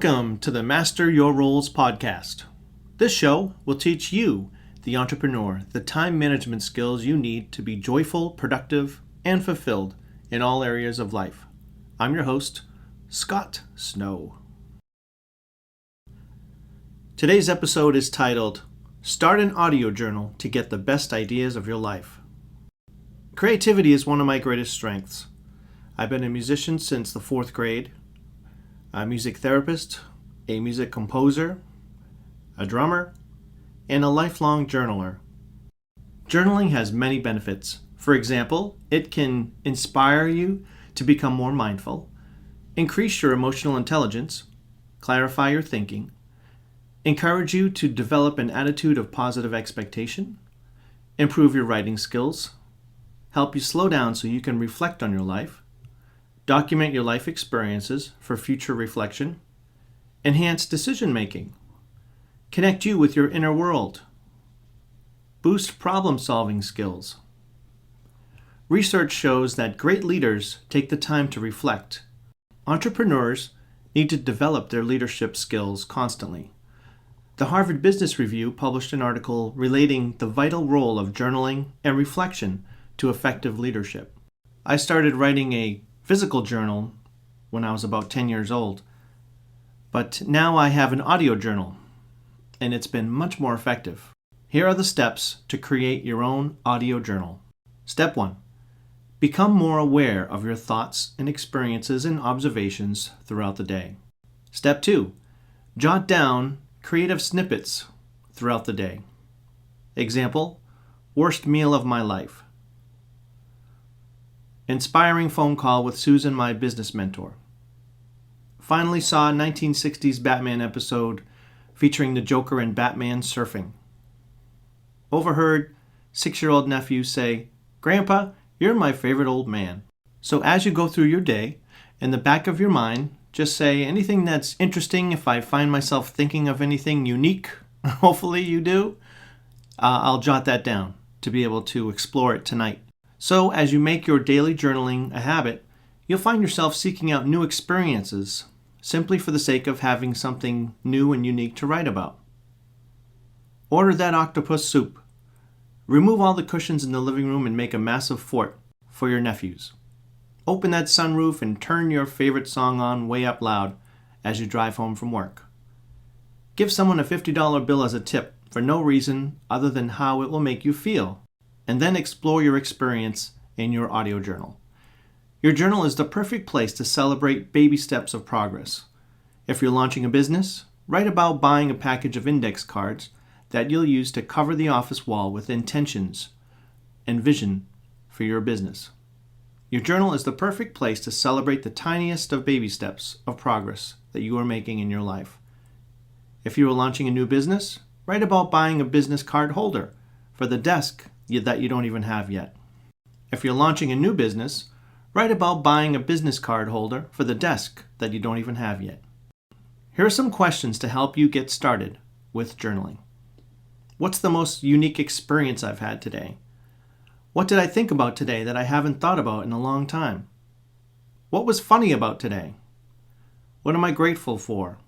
Welcome to the Master Your Roles podcast. This show will teach you, the entrepreneur, the time management skills you need to be joyful, productive, and fulfilled in all areas of life. I'm your host, Scott Snow. Today's episode is titled, Start an Audio Journal to Get the Best Ideas of Your Life. Creativity is one of my greatest strengths. I've been a musician since the 4th grade, a music therapist, a music composer, a drummer, and a lifelong journaler. Journaling has many benefits. For example, it can inspire you to become more mindful, increase your emotional intelligence, clarify your thinking, encourage you to develop an attitude of positive expectation, improve your writing skills, help you slow down so you can reflect on your life, document your life experiences for future reflection, enhance decision-making, connect you with your inner world, boost problem-solving skills. Research shows that great leaders take the time to reflect. Entrepreneurs need to develop their leadership skills constantly. The Harvard Business Review published an article relating the vital role of journaling and reflection to effective leadership. I started writing a physical journal when I was about 10 years old, but now I have an audio journal, and it's been much more effective. Here are the steps to create your own audio journal. Step 1. Become more aware of your thoughts and experiences and observations throughout the day. Step 2. Jot down creative snippets throughout the day. Example, worst meal of my life. Inspiring phone call with Susan, my business mentor. Finally saw a 1960s Batman episode featuring the Joker and Batman surfing. Overheard 6-year-old nephew say, "Grandpa, you're my favorite old man." So as you go through your day, in the back of your mind, just say anything that's interesting. If I find myself thinking of anything unique, hopefully you do, I'll jot that down to be able to explore it tonight. So as you make your daily journaling a habit, you'll find yourself seeking out new experiences simply for the sake of having something new and unique to write about. Order that octopus soup. Remove all the cushions in the living room and make a massive fort for your nephews. Open that sunroof and turn your favorite song on way up loud as you drive home from work. Give someone a $50 bill as a tip for no reason other than how it will make you feel. And then explore your experience in your audio journal. Your journal is the perfect place to celebrate baby steps of progress. If you're launching a business, write about buying a package of index cards that you'll use to cover the office wall with intentions and vision for your business. Your journal is the perfect place to celebrate the tiniest of baby steps of progress that you are making in your life. If you are launching a new business, write about buying a business card holder for the desk that you don't even have yet. If you're launching a new business, write about buying a business card holder for the desk that you don't even have yet. Here are some questions to help you get started with journaling. What's the most unique experience I've had today? What did I think about today that I haven't thought about in a long time? What was funny about today? What am I grateful for?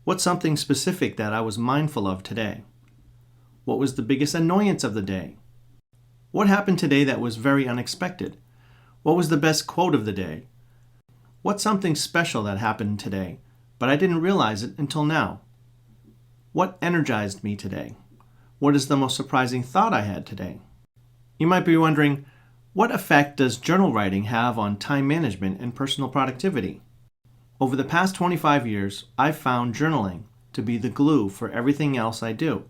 What's something specific that I was mindful of today? What was the biggest annoyance of the day? What happened today that was very unexpected? What was the best quote of the day? What's something special that happened today, but I didn't realize it until now? What energized me today? What is the most surprising thought I had today? You might be wondering, what effect does journal writing have on time management and personal productivity? Over the past 25 years, I've found journaling to be the glue for everything else I do.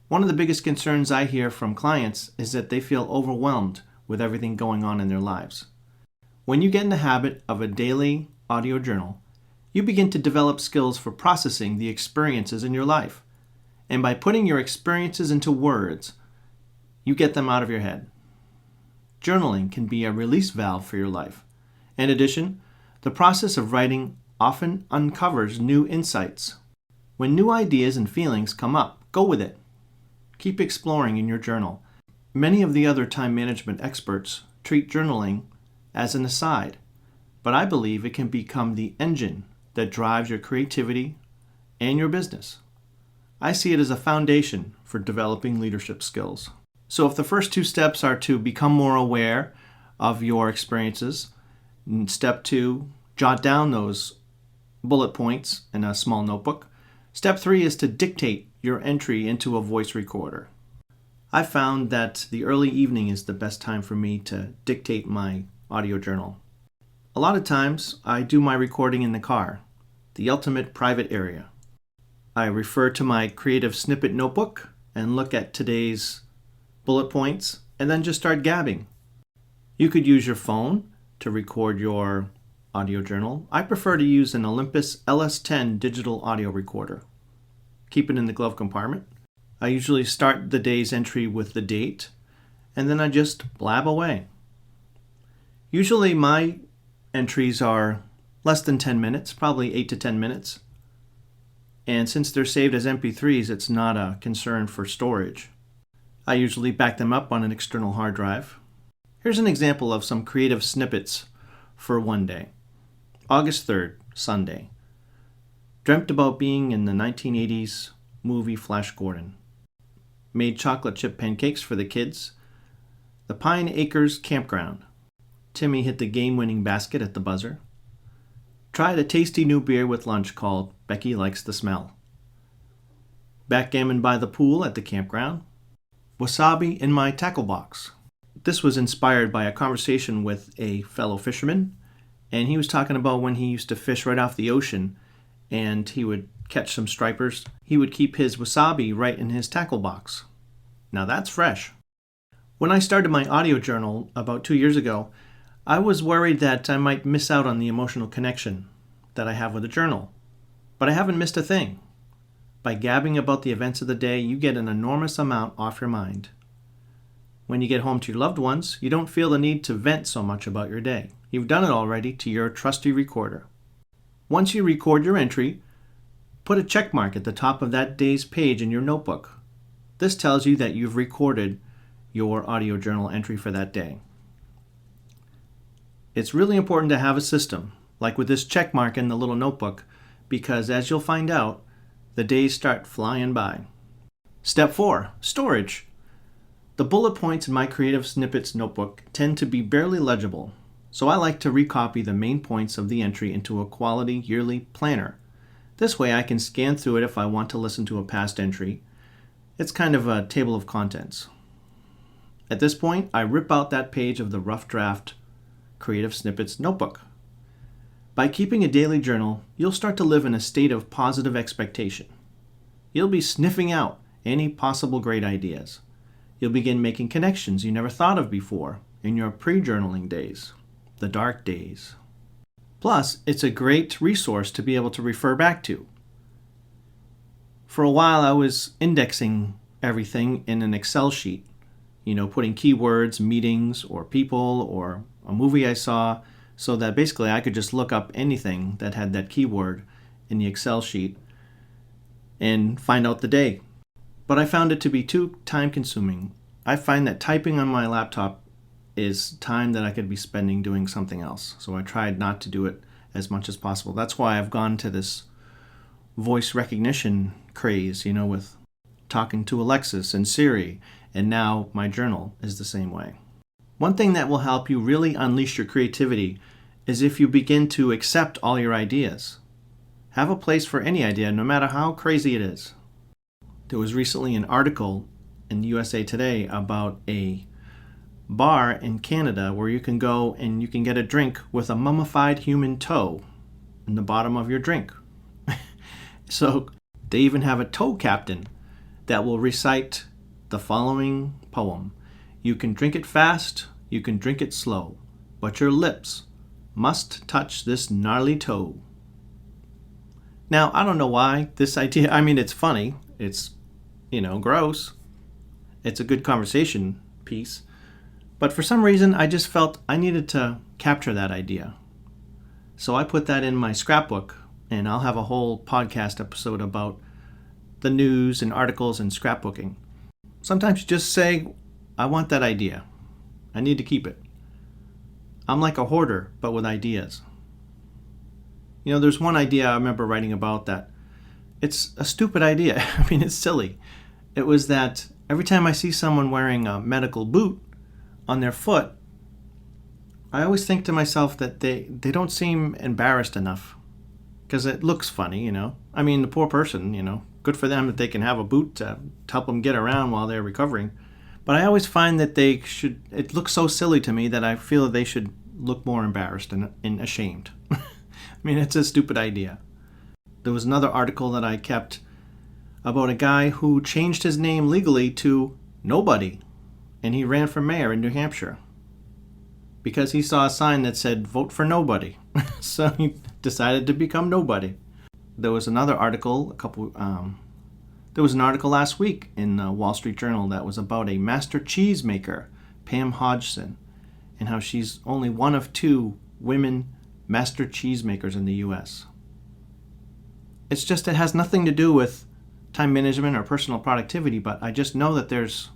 One of the biggest concerns I hear from clients is that they feel overwhelmed with everything going on in their lives. When you get in the habit of a daily audio journal, you begin to develop skills for processing the experiences in your life. And by putting your experiences into words, you get them out of your head. Journaling can be a release valve for your life. In addition, the process of writing often uncovers new insights. When new ideas and feelings come up, go with it. Keep exploring in your journal. Many of the other time management experts treat journaling as an aside, but I believe it can become the engine that drives your creativity and your business. I see it as a foundation for developing leadership skills. So if the first two steps are to become more aware of your experiences, and step 2, jot down those bullet points in a small notebook. Step 3 is to dictate your entry into a voice recorder. I found that the early evening is the best time for me to dictate my audio journal. A lot of times I do my recording in the car, the ultimate private area. I refer to my creative snippet notebook and look at today's bullet points and then just start gabbing. You could use your phone to record your audio journal. I prefer to use an Olympus LS10 digital audio recorder. Keep it in the glove compartment. I usually start the day's entry with the date, and then I just blab away. Usually my entries are less than 10 minutes, probably 8 to 10 minutes. And since they're saved as MP3s, it's not a concern for storage. I usually back them up on an external hard drive. Here's an example of some creative snippets for one day. August 3rd, Sunday. Dreamt about being in the 1980s movie Flash Gordon. Made chocolate chip pancakes for the kids. The Pine Acres Campground. Timmy hit the game-winning basket at the buzzer. Tried a tasty new beer with lunch called Becky Likes the Smell. Backgammon by the pool at the campground. Wasabi in my tackle box. This was inspired by a conversation with a fellow fisherman, and he was talking about when he used to fish right off the ocean and he would catch some stripers. He would keep his wasabi right in his tackle box. Now that's fresh. When I started my audio journal about 2 years ago, I was worried that I might miss out on the emotional connection that I have with a journal. But I haven't missed a thing. By gabbing about the events of the day, you get an enormous amount off your mind. When you get home to your loved ones, you don't feel the need to vent so much about your day. You've done it already to your trusty recorder. Once you record your entry, put a check mark at the top of that day's page in your notebook. This tells you that you've recorded your audio journal entry for that day. It's really important to have a system, like with this check mark in the little notebook, because as you'll find out, the days start flying by. Step 4, storage. The bullet points in my Creative Snippets notebook tend to be barely legible, so I like to recopy the main points of the entry into a quality yearly planner. This way I can scan through it if I want to listen to a past entry. It's kind of a table of contents. At this point, I rip out that page of the rough draft Creative Snippets notebook. By keeping a daily journal, you'll start to live in a state of positive expectation. You'll be sniffing out any possible great ideas. You'll begin making connections you never thought of before in your pre-journaling days, the dark days. Plus, it's a great resource to be able to refer back to. For a while, I was indexing everything in an Excel sheet, putting keywords, meetings, or people, or a movie I saw, so that basically I could just look up anything that had that keyword in the Excel sheet and find out the day. But I found it to be too time-consuming. I find that typing on my laptop is time that I could be spending doing something else. So I tried not to do it as much as possible. That's why I've gone to this voice recognition craze, with talking to Alexis and Siri, and now my journal is the same way. One thing that will help you really unleash your creativity is if you begin to accept all your ideas. Have a place for any idea, no matter how crazy it is. There was recently an article in USA Today about a bar in Canada where you can go and you can get a drink with a mummified human toe in the bottom of your drink. So they even have a toe captain that will recite the following poem. You can drink it fast, you can drink it slow, but your lips must touch this gnarly toe. Now, I don't know why this idea, it's funny, it's, gross. It's a good conversation piece. But for some reason, I just felt I needed to capture that idea. So I put that in my scrapbook, and I'll have a whole podcast episode about the news and articles and scrapbooking. Sometimes you just say, I want that idea. I need to keep it. I'm like a hoarder, but with ideas. There's one idea I remember writing about that. It's a stupid idea. I mean, it's silly. It was that every time I see someone wearing a medical boot on their foot, I always think to myself that they don't seem embarrassed enough. Because it looks funny. I mean, the poor person, good for them that they can have a boot to help them get around while they're recovering. But I always find that it looks so silly to me that I feel that they should look more embarrassed and ashamed. I mean, it's a stupid idea. There was another article that I kept about a guy who changed his name legally to Nobody, and he ran for mayor in New Hampshire because he saw a sign that said, "Vote for Nobody." So he decided to become Nobody. There was another article, there was an article last week in the Wall Street Journal that was about a master cheesemaker, Pam Hodgson, and how she's only one of 2 women master cheesemakers in the U.S. It has nothing to do with time management or personal productivity, but I just know that there's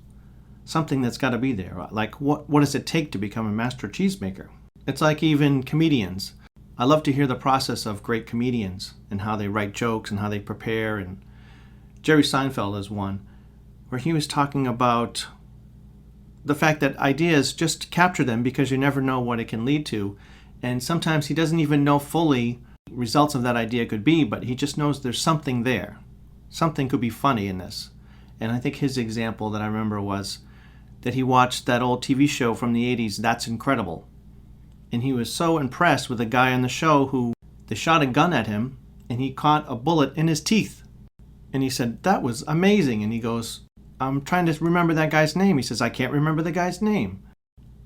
something that's got to be there. Like, what does it take to become a master cheesemaker? It's like even comedians. I love to hear the process of great comedians and how they write jokes and how they prepare. And Jerry Seinfeld is one where he was talking about the fact that ideas, just capture them because you never know what it can lead to. And sometimes he doesn't even know fully results of that idea could be, but he just knows there's something there. Something could be funny in this. And I think his example that I remember was that he watched that old TV show from the 80s, That's Incredible. And he was so impressed with the guy on the show who they shot a gun at him and he caught a bullet in his teeth. And he said, "That was amazing." And he goes, "I'm trying to remember that guy's name." He says, "I can't remember the guy's name."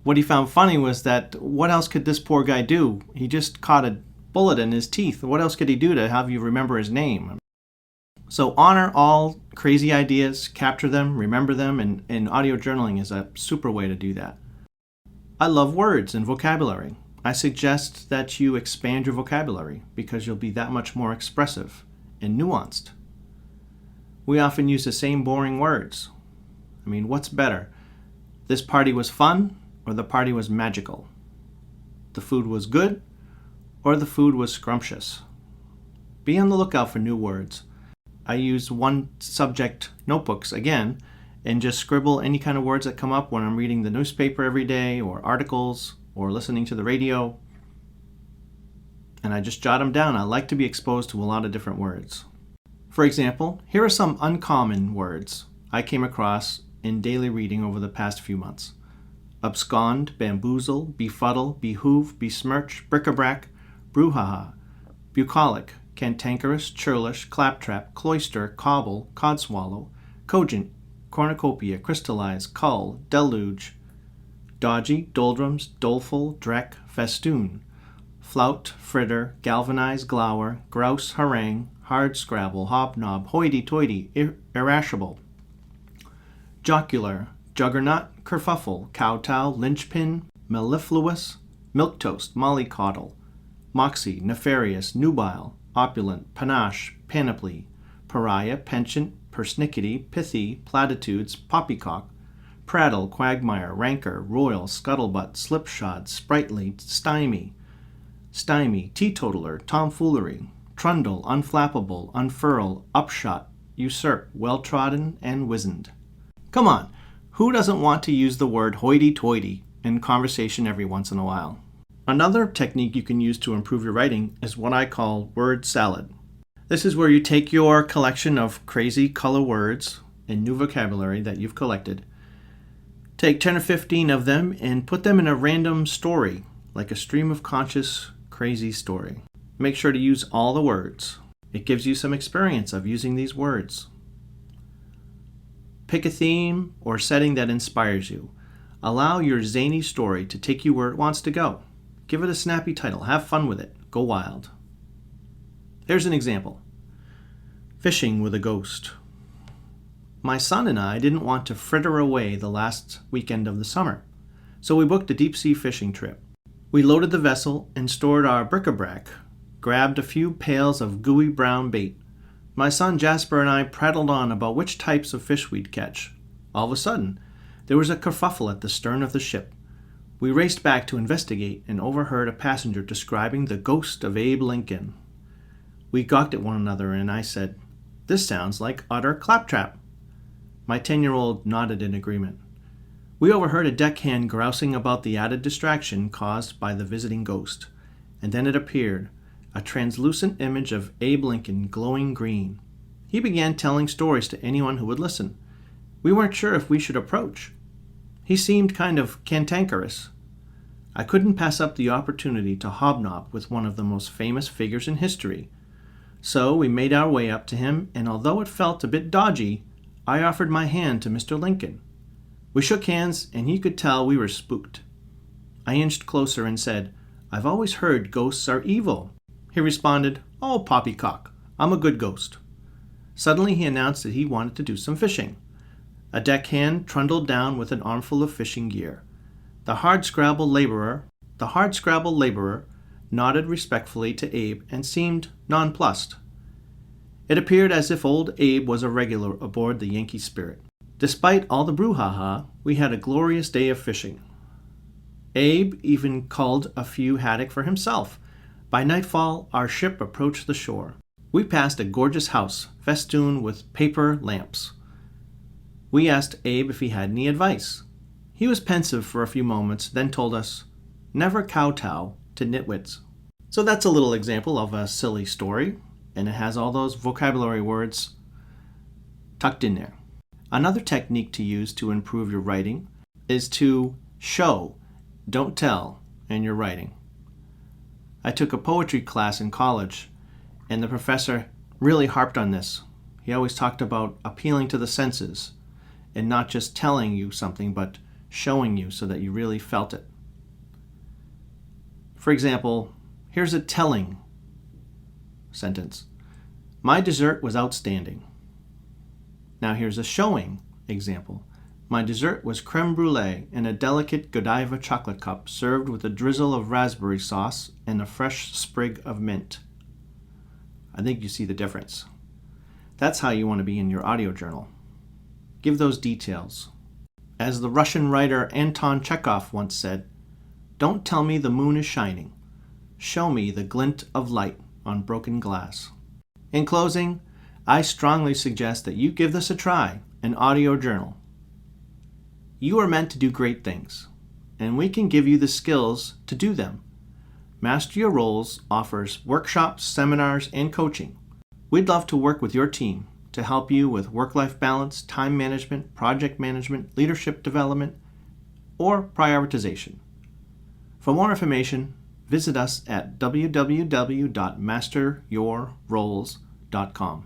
What he found funny was that what else could this poor guy do? He just caught a bullet in his teeth. What else could he do to have you remember his name? So honor all crazy ideas, capture them, remember them, and audio journaling is a super way to do that. I love words and vocabulary. I suggest that you expand your vocabulary because you'll be that much more expressive and nuanced. We often use the same boring words. I mean, what's better? This party was fun or the party was magical? The food was good or the food was scrumptious? Be on the lookout for new words. I use one subject notebooks again and just scribble any kind of words that come up when I'm reading the newspaper every day or articles or listening to the radio. And I just jot them down. I like to be exposed to a lot of different words. For example, here are some uncommon words I came across in daily reading over the past few months. Abscond, bamboozle, befuddle, behoove, besmirch, bric-a-brac, brouhaha, bucolic, cantankerous, churlish, claptrap, cloister, cobble, codswallow, cogent, cornucopia, crystallize, cull, deluge, dodgy, doldrums, doleful, dreck, festoon, flout, fritter, galvanize, glower, grouse, harangue, hard scrabble, hobnob, hoity-toity, irascible, jocular, juggernaut, kerfuffle, kowtow, linchpin, mellifluous, milquetoast, mollycoddle, moxie, nefarious, nubile, opulent, panache, panoply, pariah, penchant, persnickety, pithy, platitudes, poppycock, prattle, quagmire, rancor, royal, scuttlebutt, slipshod, sprightly, stymie, teetotaler, tomfoolery, trundle, unflappable, unfurl, upshot, usurp, well-trodden, and wizened. Come on, who doesn't want to use the word hoity-toity in conversation every once in a while? Another technique you can use to improve your writing is what I call word salad. This is where you take your collection of crazy color words and new vocabulary that you've collected, take 10 or 15 of them and put them in a random story, like a stream of conscious, crazy story. Make sure to use all the words. It gives you some experience of using these words. Pick a theme or setting that inspires you. Allow your zany story to take you where it wants to go. Give it a snappy title. Have fun with it. Go wild. Here's an example. Fishing with a ghost. My son and I didn't want to fritter away the last weekend of the summer, so we booked a deep-sea fishing trip. We loaded the vessel and stored our bric-a-brac, grabbed a few pails of gooey brown bait. My son Jasper and I prattled on about which types of fish we'd catch. All of a sudden, there was a kerfuffle at the stern of the ship. We raced back to investigate and overheard a passenger describing the ghost of Abe Lincoln. We gawked at one another, and I said, "This sounds like utter claptrap." My 10-year-old nodded in agreement. We overheard a deckhand grousing about the added distraction caused by the visiting ghost, and then it appeared, a translucent image of Abe Lincoln glowing green. He began telling stories to anyone who would listen. We weren't sure if we should approach. He seemed kind of cantankerous. I couldn't pass up the opportunity to hobnob with one of the most famous figures in history. So we made our way up to him, and although it felt a bit dodgy, I offered my hand to Mr. Lincoln. We shook hands, and he could tell we were spooked. I inched closer and said, "I've always heard ghosts are evil." He responded, "Oh, poppycock, I'm a good ghost." Suddenly he announced that he wanted to do some fishing. A deckhand trundled down with an armful of fishing gear. The hardscrabble laborer nodded respectfully to Abe and seemed nonplussed. It appeared as if old Abe was a regular aboard the Yankee Spirit. Despite all the brouhaha, we had a glorious day of fishing. Abe even culled a few haddock for himself. By nightfall, our ship approached the shore. We passed a gorgeous house, festooned with paper lamps. We asked Abe if he had any advice. He was pensive for a few moments, then told us, "Never kowtow to nitwits." So that's a little example of a silly story, and it has all those vocabulary words tucked in there. Another technique to use to improve your writing is to show, don't tell, in your writing. I took a poetry class in college, and the professor really harped on this. He always talked about appealing to the senses, and not just telling you something, but showing you so that you really felt it. For example, here's a telling sentence. My dessert was outstanding. Now here's a showing example. My dessert was creme brulee in a delicate Godiva chocolate cup served with a drizzle of raspberry sauce and a fresh sprig of mint. I think you see the difference. That's how you want to be in your audio journal. Give those details. As the Russian writer Anton Chekhov once said, "Don't tell me the moon is shining. Show me the glint of light on broken glass." In closing, I strongly suggest that you give this a try, an audio journal. You are meant to do great things, and we can give you the skills to do them. Master Your Roles offers workshops, seminars, and coaching. We'd love to work with your team to help you with work-life balance, time management, project management, leadership development, or prioritization. For more information, visit us at www.masteryourroles.com.